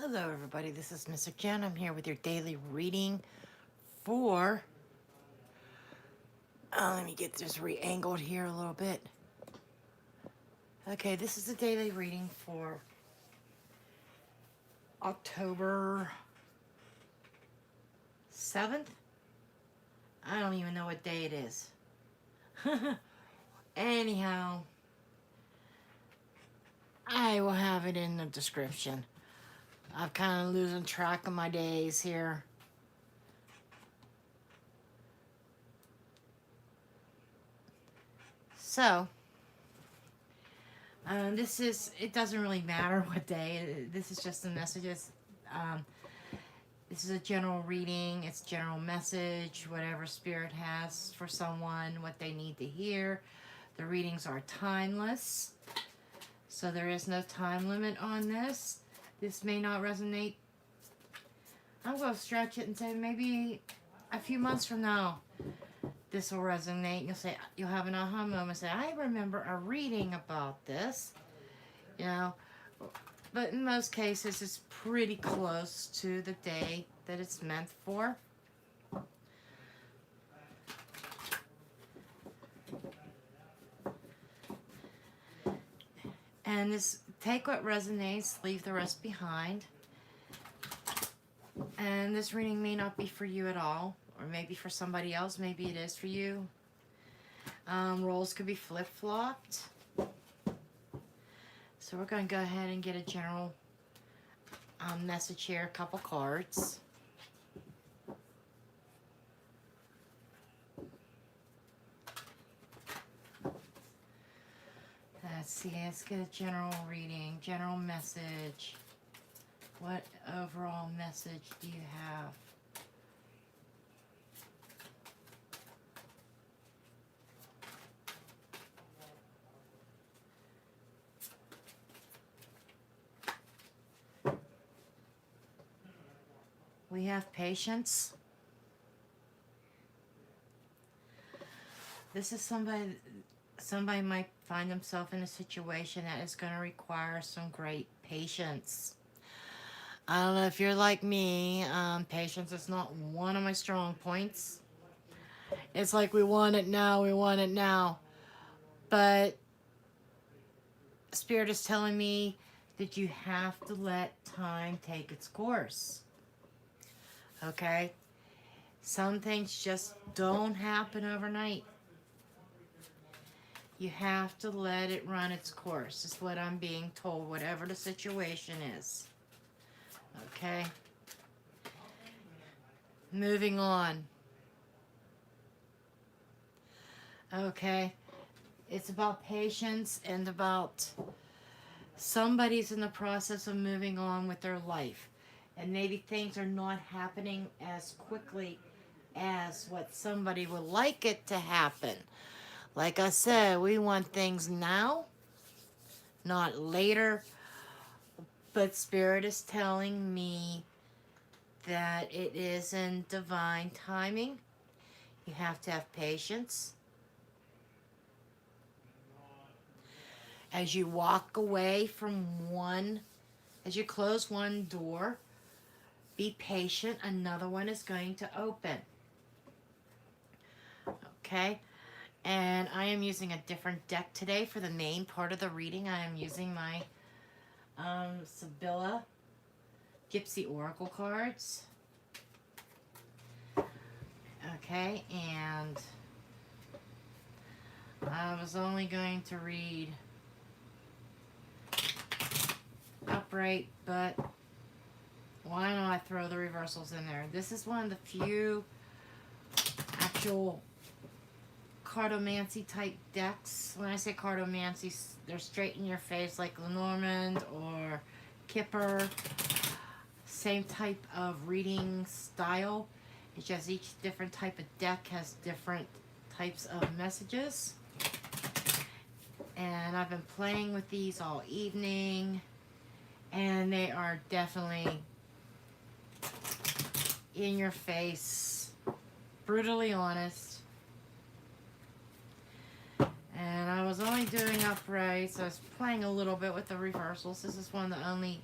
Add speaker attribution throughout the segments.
Speaker 1: Hello everybody, this is Mr. Jen. I'm here with your daily reading for, let me get this re-angled here a little bit. Okay, this is the daily reading for October 7th. I don't even know what day it is. Anyhow, I will have it in the description. I'm kind of losing track of my days here. So, it doesn't really matter what day. This is just the messages. Um, this is a general reading. It's general message, whatever Spirit has for someone, what they need to hear. The readings are timeless, so there is no time limit on this. This may not resonate. I'm going to stretch it and say maybe a few months from now, this will resonate. You'll have an aha moment. Say, I remember a reading about this. You know, but in most cases, it's pretty close to the day that it's meant for. And this, take what resonates, leave the rest behind. And this reading may not be for you at all, or maybe for somebody else. Maybe it is for you. Roles could be flip-flopped. So we're going to go ahead and get a general message here, a couple cards. Let's see, let's get a general reading, general message. What overall message do you have? We have patience. This is somebody might find themselves in a situation that is going to require some great patience. I don't know if you're like me. Patience is not one of my strong points. It's like we want it now, we want it now. But Spirit is telling me that you have to let time take its course. Okay? Some things just don't happen overnight. You have to let it run its course, is what I'm being told, whatever the situation is. Okay? Moving on. Okay? It's about patience and about somebody's in the process of moving on with their life. And maybe things are not happening as quickly as what somebody would like it to happen. Like I said, we want things now, not later. But Spirit is telling me that it is in divine timing. You have to have patience. As you walk away from as you close one door, be patient. Another one is going to open. Okay? And I am using a different deck today for the main part of the reading. I am using my Sibilla Gypsy Oracle cards. Okay, and I was only going to read upright, but why don't I throw the reversals in there? This is one of the few actual cartomancy type decks. When I say cartomancy, they're straight in your face like Lenormand or Kipper. Same type of reading style. It's just each different type of deck has different types of messages. And I've been playing with these all evening. And they are definitely in your face, brutally honest. And I was only doing upright, so I was playing a little bit with the reversals. This is one of the only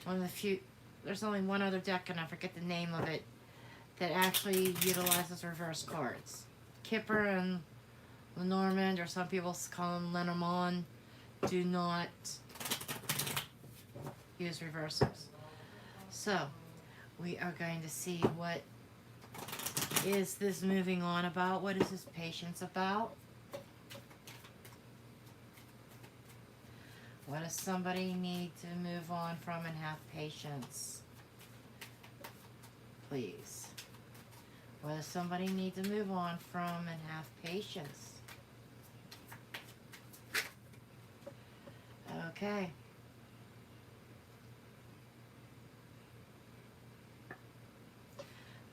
Speaker 1: One of the few, there's only one other deck, and I forget the name of it, that actually utilizes reverse cards. Kipper and Lenormand, or some people call them Lenormand, do not use reversals. So, we are going to see what is this moving on about. What is this patience about? What does somebody need to move on from and have patience? Please. What does somebody need to move on from and have patience? Okay.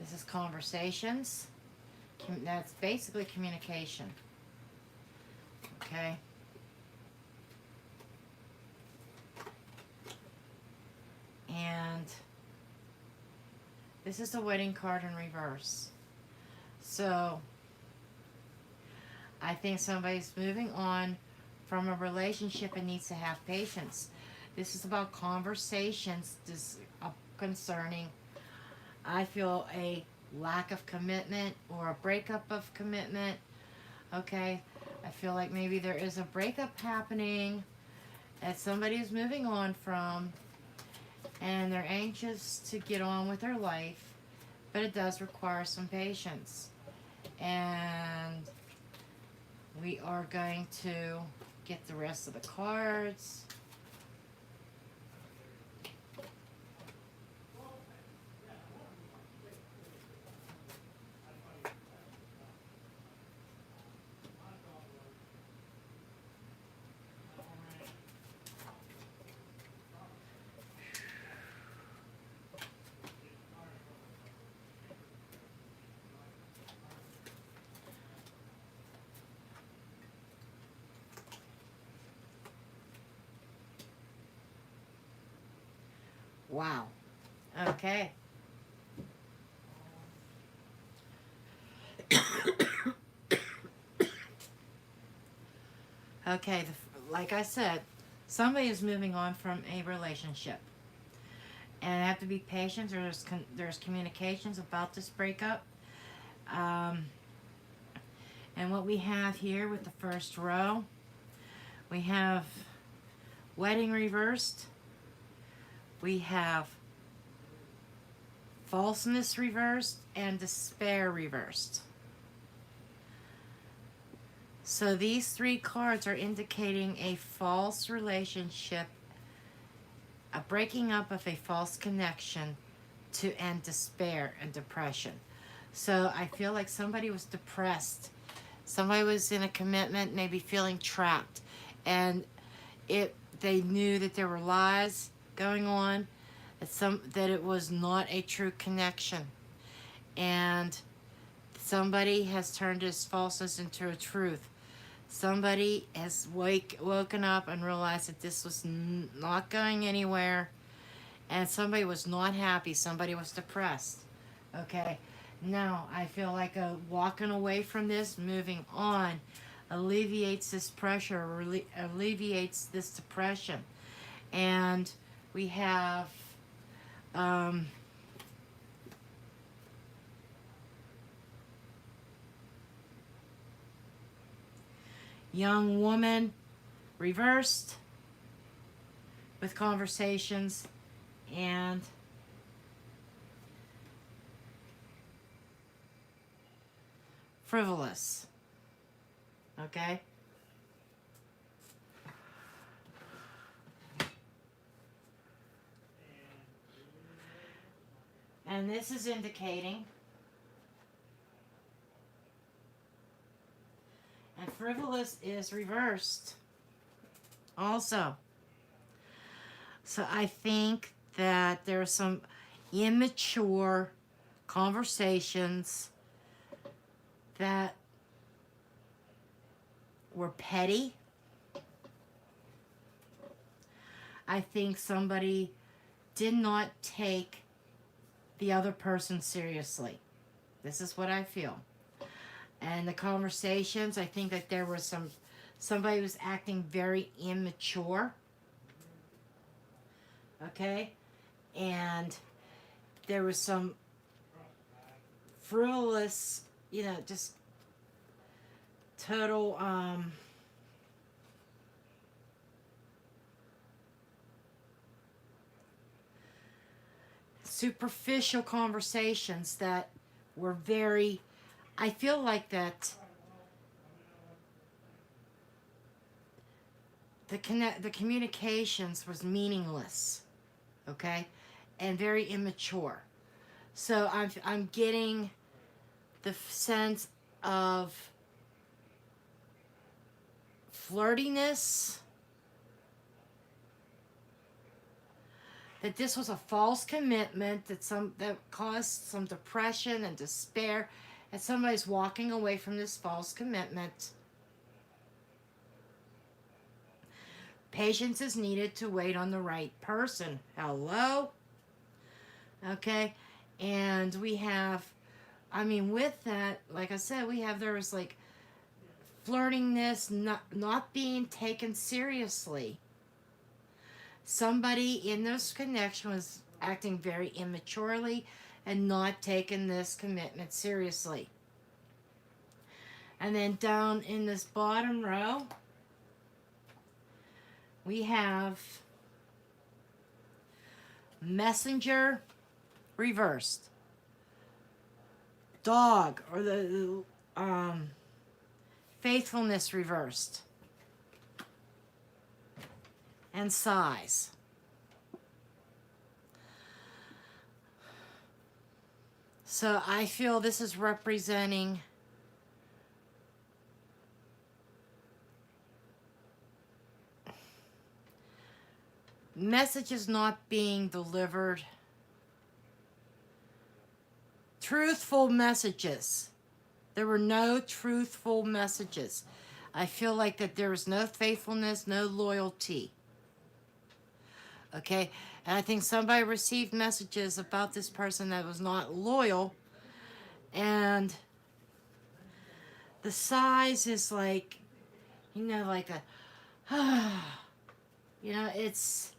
Speaker 1: This is conversations. That's basically communication. Okay. And this is the wedding card in reverse. So I think somebody's moving on from a relationship and needs to have patience. This is about conversations concerning, I feel, a lack of commitment or a breakup of commitment. Okay, I feel like maybe there is a breakup happening that somebody is moving on from, and they're anxious to get on with their life, but it does require some patience. And we are going to get the rest of the cards. Wow. Okay. Okay, like I said, somebody is moving on from a relationship. And I have to be patient. There's communications about this breakup. And what we have here with the first row, we have wedding reversed. We have falseness reversed and despair reversed. So these three cards are indicating a false relationship, a breaking up of a false connection, to end despair and depression. So I feel like somebody was depressed. Somebody was in a commitment, maybe feeling trapped, and they knew that there were lies going on, that it was not a true connection, and somebody has turned his falseness into a truth. Somebody has woken up and realized that this was not going anywhere, and somebody was not happy. Somebody was depressed. Okay, now I feel like walking away from this, moving on, alleviates this pressure, alleviates this depression. And we have young woman reversed with conversations, and frivolous. Okay? And this is indicating, and frivolous is reversed also. So I think that there are some immature conversations that were petty. I think somebody did not take the other person seriously. This is what I feel. And the conversations, I think that there was somebody was acting very immature. Okay? and there was some frivolous, just total superficial conversations that were very, I feel like that the communications was meaningless, okay, and very immature. So I'm getting the sense of flirtiness, that this was a false commitment, that caused some depression and despair, and somebody's walking away from this false commitment. Patience is needed to wait on the right person. Hello? Okay? And we have, with that, like I said, there was like flirtingness, not being taken seriously. Somebody in this connection was acting very immaturely and not taking this commitment seriously. And then down in this bottom row, we have messenger reversed, dog, or the faithfulness reversed, and size. So I feel this is representing messages not being delivered, truthful messages. There were no truthful messages. I feel like that there was no faithfulness, no loyalty. Okay? And I think somebody received messages about this person that was not loyal. And the size is like, like a, it's,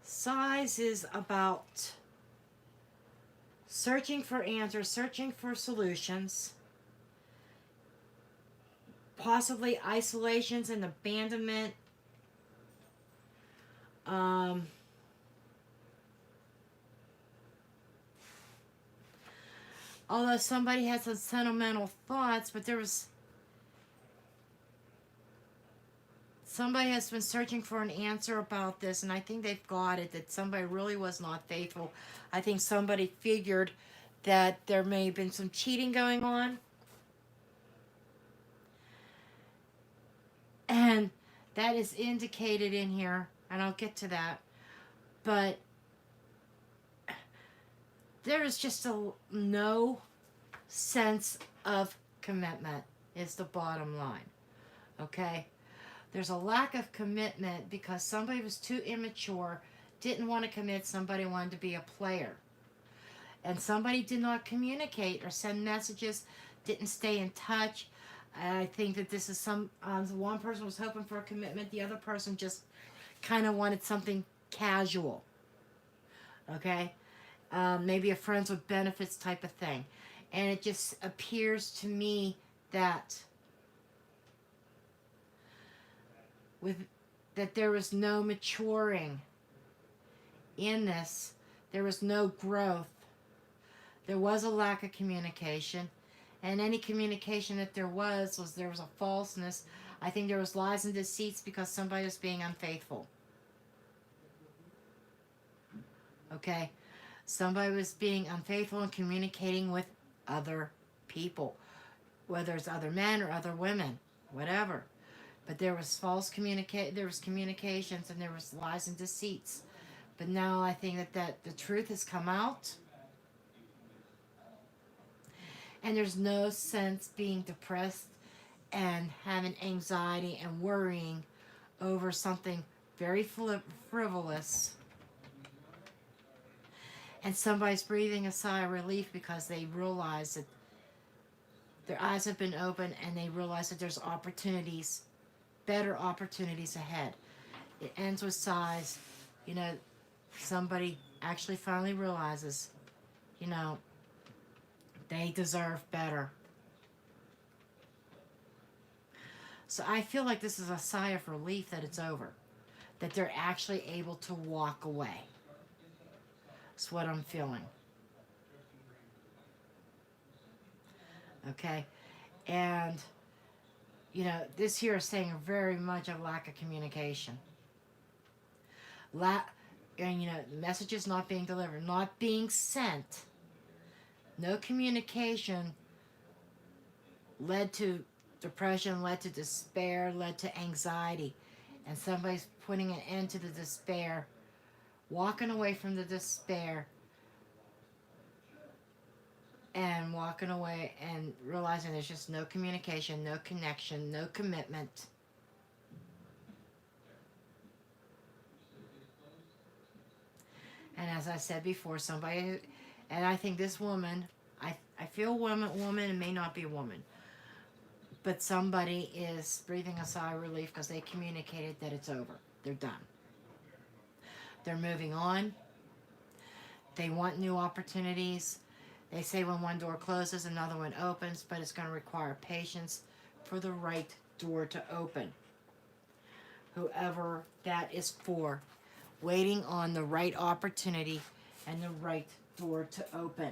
Speaker 1: size is about searching for answers, searching for solutions, possibly isolations and abandonment. Although somebody had some sentimental thoughts, but somebody has been searching for an answer about this, and I think they've got it, that somebody really was not faithful. I think somebody figured that there may have been some cheating going on. And that is indicated in here, and I'll get to that. But there is just no sense of commitment is the bottom line. Okay? There's a lack of commitment because somebody was too immature, didn't want to commit, somebody wanted to be a player. And somebody did not communicate or send messages, didn't stay in touch. I think that this is one person was hoping for a commitment, the other person just kind of wanted something casual. Okay? Maybe a friends with benefits type of thing. And it just appears to me that that there was no maturing in this. There was no growth. There was a lack of communication. And any communication that there was a falseness. I think there was lies and deceits because somebody was being unfaithful. Okay? Somebody was being unfaithful and communicating with other people. Whether it's other men or other women. Whatever. But there was there was communications and there was lies and deceits. But now I think that the truth has come out. And there's no sense being depressed and having anxiety and worrying over something very frivolous. And somebody's breathing a sigh of relief because they realize that their eyes have been opened and they realize that there's opportunities better opportunities ahead. It ends with sighs. You know, somebody actually finally realizes, you know, they deserve better. So I feel like this is a sigh of relief that it's over, that they're actually able to walk away. That's what I'm feeling. Okay? And, you know, this here is saying very much a lack of communication. And, you know, messages not being delivered, not being sent. No communication led to depression, led to despair, led to anxiety. And somebody's putting an end to the despair, walking away from the despair, and walking away and realizing there's just no communication, no connection, no commitment. And as I said before, somebody, and I think this woman, I feel woman, and may not be a woman, but somebody is breathing a sigh of relief because they communicated that it's over. They're done. They're moving on. They want new opportunities. They say when one door closes, another one opens, but it's going to require patience for the right door to open. Whoever that is for, waiting on the right opportunity and the right door to open.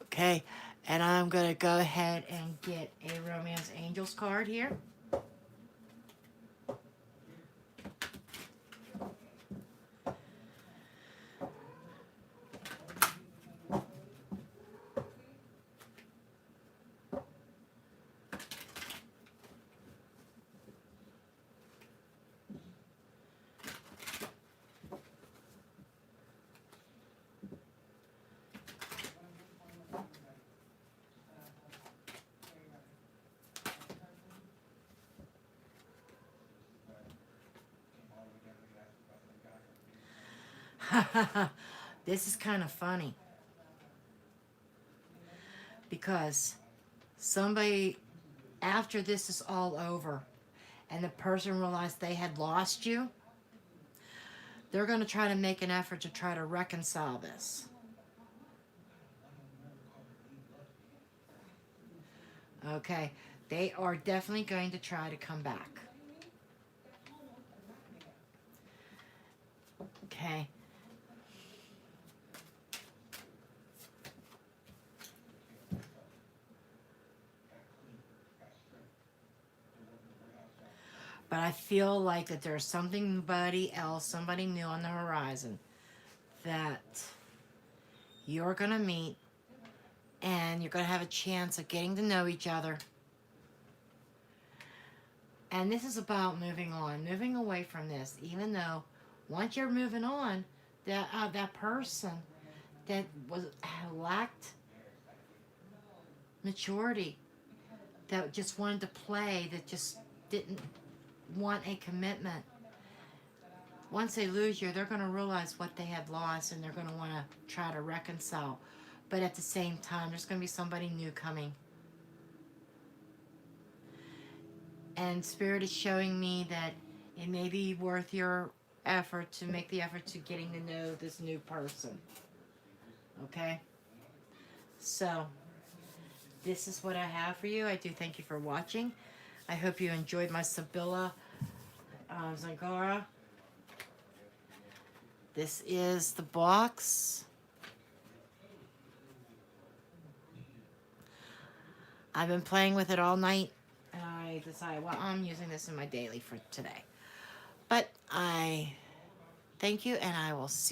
Speaker 1: Okay, and I'm going to go ahead and get a Romance Angels card here. This is kind of funny because somebody, after this is all over and the person realized they had lost you, they're going to try to make an effort to try to reconcile this. Okay, they are definitely going to try to come back. Okay. But I feel like that there's somebody else, somebody new on the horizon that you're going to meet, and you're going to have a chance of getting to know each other. And this is about moving on, moving away from this, even though once you're moving on, that person that lacked maturity, that just wanted to play, that just didn't want a commitment. Once they lose you, they're going to realize what they had lost, and they're going to want to try to reconcile. But at the same time, there's going to be somebody new coming. And Spirit is showing me that it may be worth your effort to make the effort to getting to know this new person. Okay? So, this is what I have for you. I do thank you for watching. I hope you enjoyed my Sibilla Zangara. This is the box. I've been playing with it all night, and I decided, well, I'm using this in my daily for today. But I thank you, and I will see you.